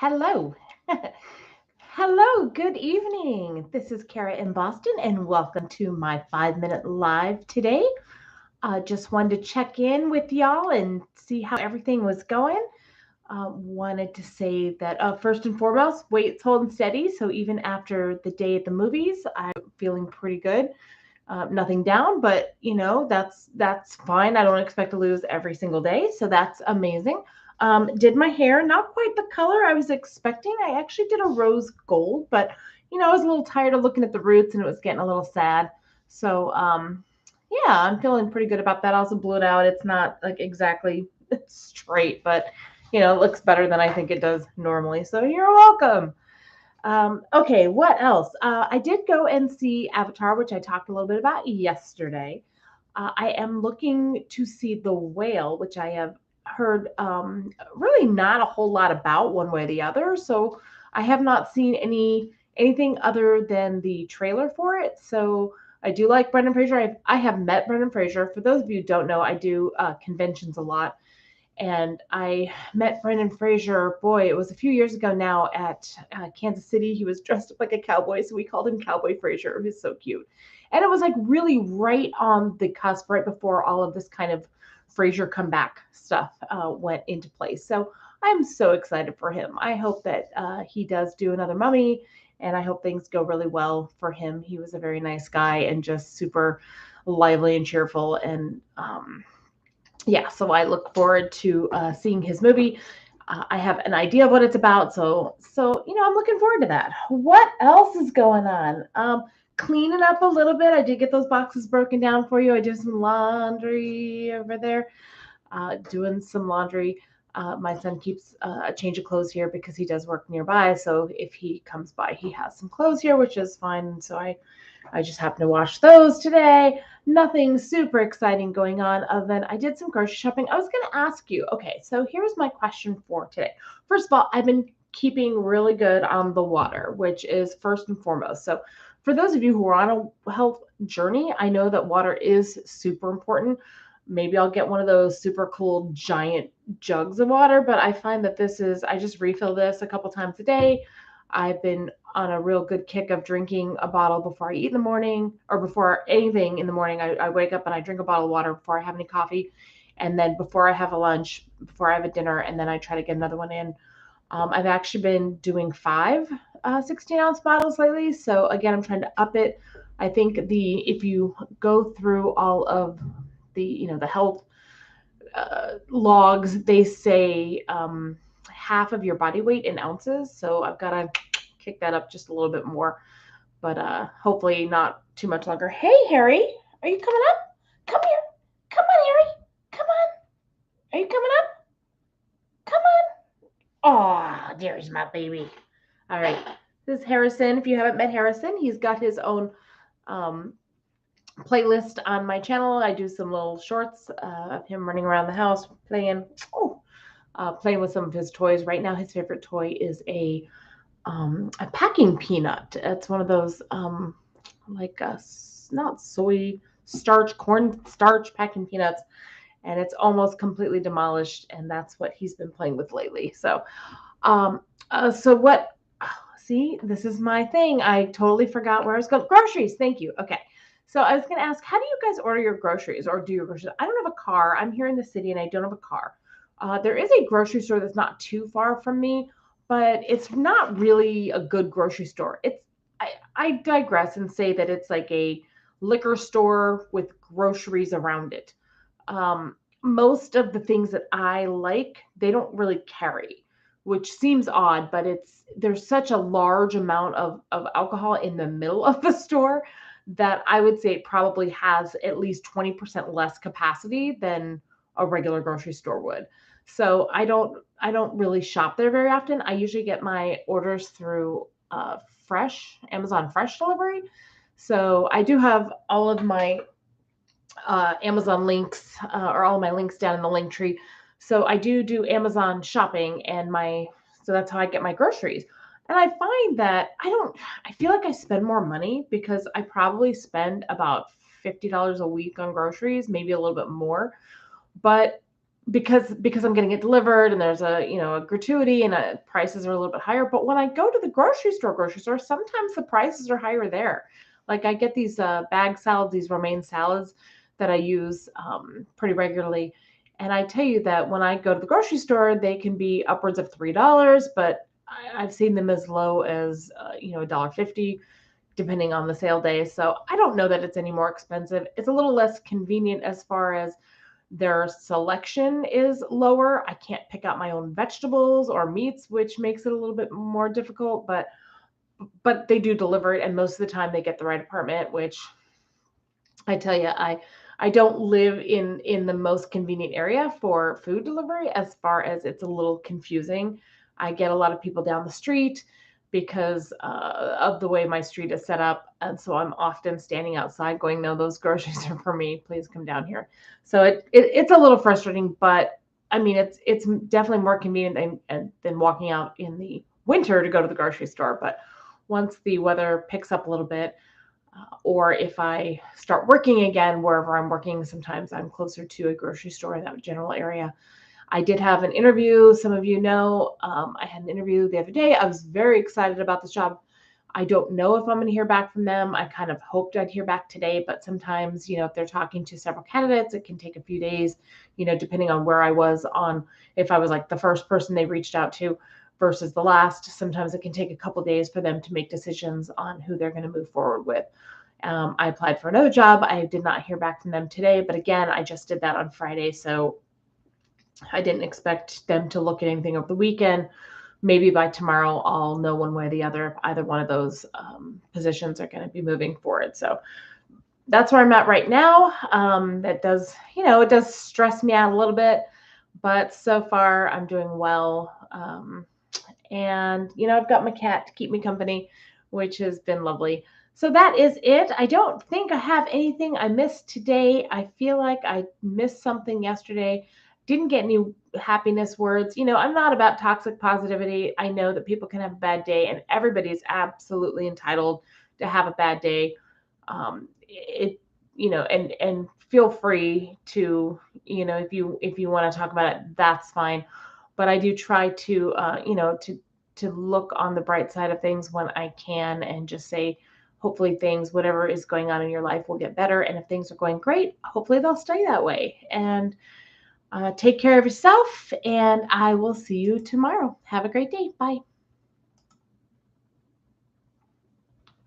Hello. Hello, good evening. This is Kara in Boston, and welcome to my 5 minute live today. Just wanted to check in with y'all and see how everything was going. Wanted to say that first and foremost, weight's holding steady. So even after the day at the movies, I'm feeling pretty good. Nothing down, but that's fine. I don't expect to lose every single day, so that's amazing. Did my hair not quite the color I was expecting. I actually did a rose gold, but I was a little tired of looking at the roots and it was getting a little sad. So yeah, I'm feeling pretty good about that. I also blew it out. It's not like exactly straight, but it looks better than I think it does normally. So you're welcome. Okay, what else? I did go and see Avatar, which I talked a little bit about yesterday. I am looking to see The Whale, which I have heard really not a whole lot about one way or the other. So I have not seen anything other than the trailer for it. So I do like Brendan Fraser. I have met Brendan Fraser. For those of you who don't know, I do conventions a lot, and I met Brendan Fraser. Boy, it was a few years ago now at Kansas City. He was dressed up like a cowboy, so we called him Cowboy Fraser. He's so cute, and it was like really right on the cusp, right before all of this kind of Fraser comeback stuff went into place. So I'm so excited for him. I hope that he does do another Mummy, and I hope things go really well for him. He was a very nice guy and just super lively and cheerful, and yeah, so I look forward to seeing his movie. I have an idea of what it's about, so I'm looking forward to that. What else is going on? Cleaning up a little bit. I did get those boxes broken down for you. I did some laundry over there, doing some laundry. My son keeps a change of clothes here because he does work nearby. So if he comes by, he has some clothes here, which is fine. So I just happened to wash those today. Nothing super exciting going on other than I did some grocery shopping. I was going to ask you, okay, so here's my question for today. First of all, I've been keeping really good on the water, which is first and foremost. So for those of you who are on a health journey, I know that water is super important. Maybe I'll get one of those super cool giant jugs of water, but I find that I just refill this a couple times a day. I've been on a real good kick of drinking a bottle before I eat in the morning or before anything in the morning. I wake up and I drink a bottle of water before I have any coffee. And then before I have a lunch, before I have a dinner, and then I try to get another one in. I've actually been doing five 16-ounce bottles lately. So again, I'm trying to up it. I think if you go through all of the health logs, they say half of your body weight in ounces. So I've got to kick that up just a little bit more, but hopefully not too much longer. Hey, Harry, are you coming up? Come here. Come on, Harry. Come on. Are you coming up? Come on. Oh, there's my baby. All right. This is Harrison. If you haven't met Harrison, he's got his own um, playlist on my channel. I do some little shorts of him running around the house playing with some of his toys. Right now, his favorite toy is a packing peanut. It's one of those like not soy starch, corn starch packing peanuts, and it's almost completely demolished. And that's what he's been playing with lately. So what? Oh, see, this is my thing. I totally forgot where I was going. Groceries. Thank you. Okay. So I was going to ask, how do you guys order your groceries or do your groceries? I don't have a car. I'm here in the city and I don't have a car. There is a grocery store that's not too far from me, but it's not really a good grocery store. I digress and say that it's like a liquor store with groceries around it. Most of the things that I like, they don't really carry, which seems odd, but there's such a large amount of alcohol in the middle of the store that I would say it probably has at least 20% less capacity than a regular grocery store would. So I don't really shop there very often. I usually get my orders through Fresh, Amazon Fresh delivery. So I do have all of my Amazon links or all of my links down in the link tree. So I do Amazon shopping so that's how I get my groceries. And I find that I feel like I spend more money because I probably spend about $50 a week on groceries, maybe a little bit more. But because I'm getting it delivered and there's a gratuity and prices are a little bit higher. But when I go to the grocery store, sometimes the prices are higher there. Like I get these bag salads, these romaine salads that I use pretty regularly. And I tell you that when I go to the grocery store, they can be upwards of $3, but I've seen them as low as $1.50 depending on the sale day. So I don't know that it's any more expensive. It's a little less convenient as far as their selection is lower. I can't pick out my own vegetables or meats, which makes it a little bit more difficult, but they do deliver it, and most of the time they get the right apartment, which I tell you, I don't live in the most convenient area for food delivery as far as it's a little confusing. I get a lot of people down the street because of the way my street is set up. And so I'm often standing outside going, no, those groceries are for me. Please come down here. So it's a little frustrating, but I mean, it's definitely more convenient than walking out in the winter to go to the grocery store. But once the weather picks up a little bit, or if I start working again, wherever I'm working, sometimes I'm closer to a grocery store in that general area. I did have an interview. Some of you know, I had an interview the other day. I was very excited about this job. I don't know if I'm going to hear back from them. I kind of hoped I'd hear back today, but sometimes, if they're talking to several candidates, it can take a few days, depending on where I was on, if I was like the first person they reached out to versus the last. Sometimes it can take a couple days for them to make decisions on who they're going to move forward with. I applied for another job. I did not hear back from them today, but again, I just did that on Friday, so I didn't expect them to look at anything over the weekend. Maybe by tomorrow, I'll know one way or the other if either one of those positions are going to be moving forward. So that's where I'm at right now. That does, it does stress me out a little bit, but so far I'm doing well. And, I've got my cat to keep me company, which has been lovely. So that is it. I don't think I have anything I missed today. I feel like I missed something yesterday. Didn't get any happiness words. I'm not about toxic positivity. I know that people can have a bad day, and everybody is absolutely entitled to have a bad day. And feel free to, if you want to talk about it, that's fine. But I do try to, to look on the bright side of things when I can, and just say, hopefully whatever is going on in your life will get better. And if things are going great, hopefully they'll stay that way. And take care of yourself, and I will see you tomorrow. Have a great day. Bye.